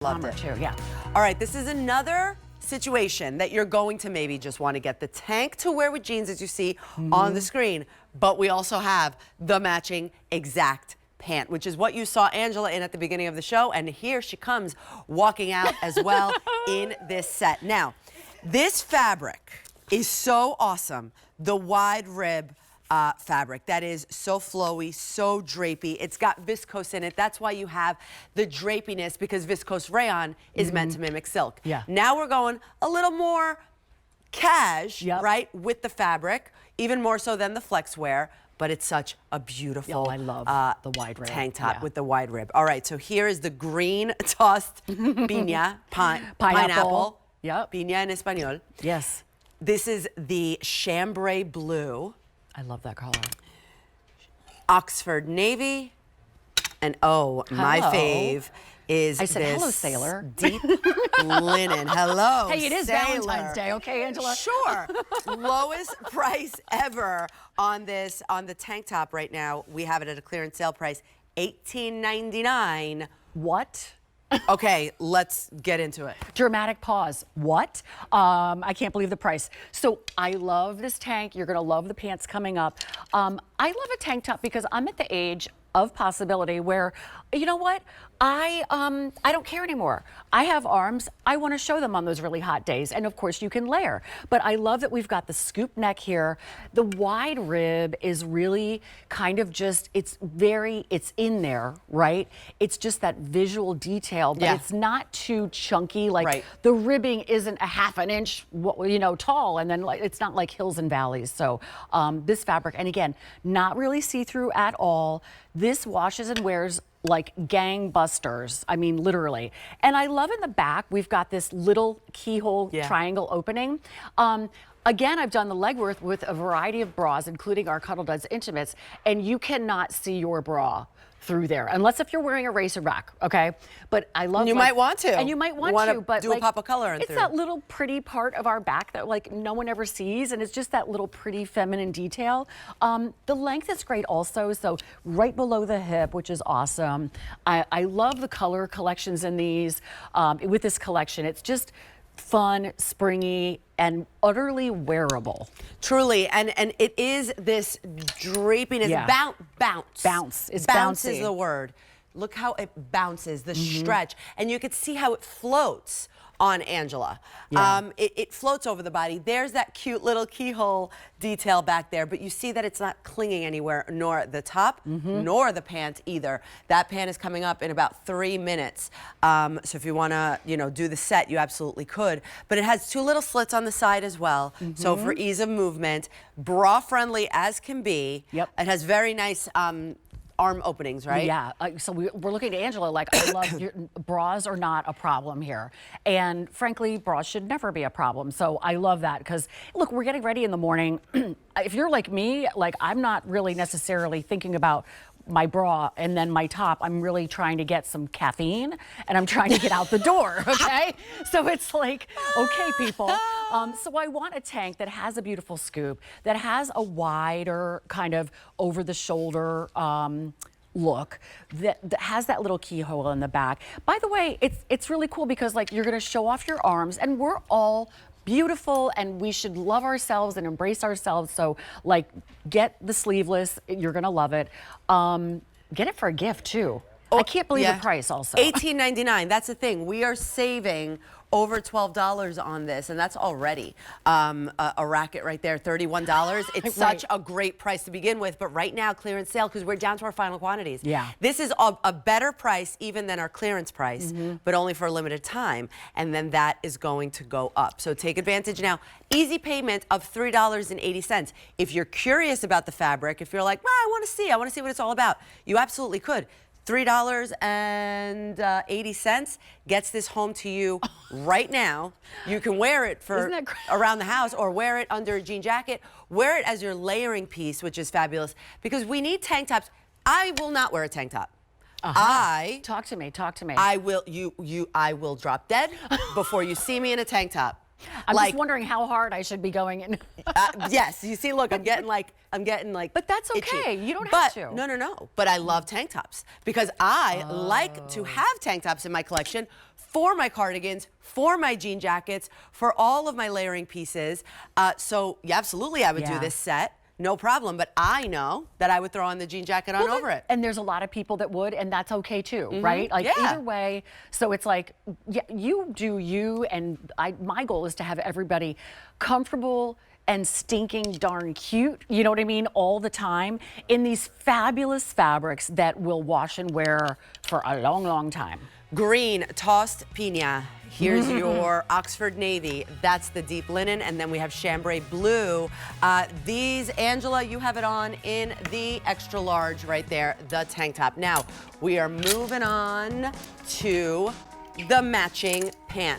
Loved it too, yeah. All right, this is another situation that you're going to maybe just want to get the tank to wear with jeans, as you see on the screen, but we also have the matching exact pant, which is what you saw Angela in at the beginning of the show, and here she comes walking out as well in this set. Now, this fabric is so awesome, the wide rib fabric that is so flowy, so drapey. It's got viscose in it. That's why you have the drapiness, because viscose rayon is meant to mimic silk. Yeah. Now we're going a little more cash, right, with the fabric, even more so than the flex wear, but it's such a beautiful I love the wide rib tank top with the wide rib. All right, so here is the green tossed piña, pineapple. Yep. Piña en español. Yes. This is the chambray blue. I love that color. Oxford navy, and oh, my fave is I said, this hello, sailor. Deep linen. Hello, hey, it is sailor. Valentine's Day, okay, Angela? Sure. Lowest price ever on this, on the tank top right now. We have it at a clearance sale price, $18.99. What? Okay, let's get into it. Dramatic pause. What? I can't believe the price. So I love this tank. You're gonna love the pants coming up. I love a tank top because I'm at the age of possibility where, you know what? I don't care anymore. I have arms. I want to show them on those really hot days. And of course you can layer. But I love that we've got the scoop neck here. The wide rib is really kind of just, it's in there, right? It's just that visual detail, but it's not too chunky. Like the ribbing isn't a half an inch, you know, tall. And then like, it's not like hills and valleys. So this fabric, and again, not really see-through at all. This washes and wears like gangbusters. I mean, literally. And I love in the back, we've got this little keyhole triangle opening. Again, I've done the legwork with a variety of bras, including our Cuddl Duds Intimates, and you cannot see your bra through there, unless if you're wearing a racer back, okay? But I love— You might want to. And you might want to, but do like, a pop of color in it's through. that little pretty part of our back that like no one ever sees, and it's just that little pretty feminine detail. The length is great also, so right below the hip, which is awesome. I love the color collections in these. With this collection, it's just fun, springy, and utterly wearable. Truly, and it is this drapiness, bounce. Bounce. It's bounce bouncy. is the word. Look how it bounces, the stretch, and you can see how it floats on Angela. It floats over the body. There's that cute little keyhole detail back there, but you see that it's not clinging anywhere, nor the top, nor the pant either. That pant is coming up in about 3 minutes. So if you wanna, you know, do the set, you absolutely could. But it has 2 little slits on the side as well. So for ease of movement, bra friendly as can be. It has very nice arm openings, right? Yeah, so we're looking to Angela like, I love your bras are not a problem here. And frankly, bras should never be a problem. So I love that because, look, we're getting ready in the morning. If you're like me, like I'm not really necessarily thinking about my bra and then my top. I'm really trying to get some caffeine and I'm trying to get out the door, okay? So it's like, okay, people. So I want a tank that has a beautiful scoop, that has a wider kind of over the shoulder look, that has that little keyhole in the back. By the way, it's really cool because like you're gonna show off your arms, and we're all beautiful and we should love ourselves and embrace ourselves. So like get the sleeveless, you're gonna love it. Get it for a gift too. I can't believe the price also. $18.99, that's the thing. We are saving over $12 on this, and that's already a racket right there, $31. It's such a great price to begin with, but right now, clearance sale, because we're down to our final quantities. This is a better price even than our clearance price, but only for a limited time, and then that is going to go up. So take advantage now. Easy payment of $3.80. If you're curious about the fabric, if you're like, well, I want to see what it's all about, you absolutely could. $3.80 gets this home to you right now. You can wear it for around the house or wear it under a jean jacket. Wear it as your layering piece, which is fabulous because we need tank tops. I will not wear a tank top. Talk to me. I will I will drop dead before you see me in a tank top. I'm like, just wondering how hard I should be going in. yes, you see, look, I'm getting like But that's itchy. okay. You don't But, have to. No. But I love tank tops because I like to have tank tops in my collection for my cardigans, for my jean jackets, for all of my layering pieces. So, yeah, absolutely, I would do this set. No problem, but I know that I would throw on the jean jacket on over it. And there's a lot of people that would, and that's okay too, right? Like either way, so it's like, yeah, you do you, and my goal is to have everybody comfortable and stinking darn cute, you know what I mean, all the time in these fabulous fabrics that will wash and wear for a long, long time. Green, tossed pina. Here's your Oxford navy. That's the deep linen. And then we have chambray blue. These, Angela, you have it on in the extra large right there, the tank top. Now, we are moving on to the matching pant.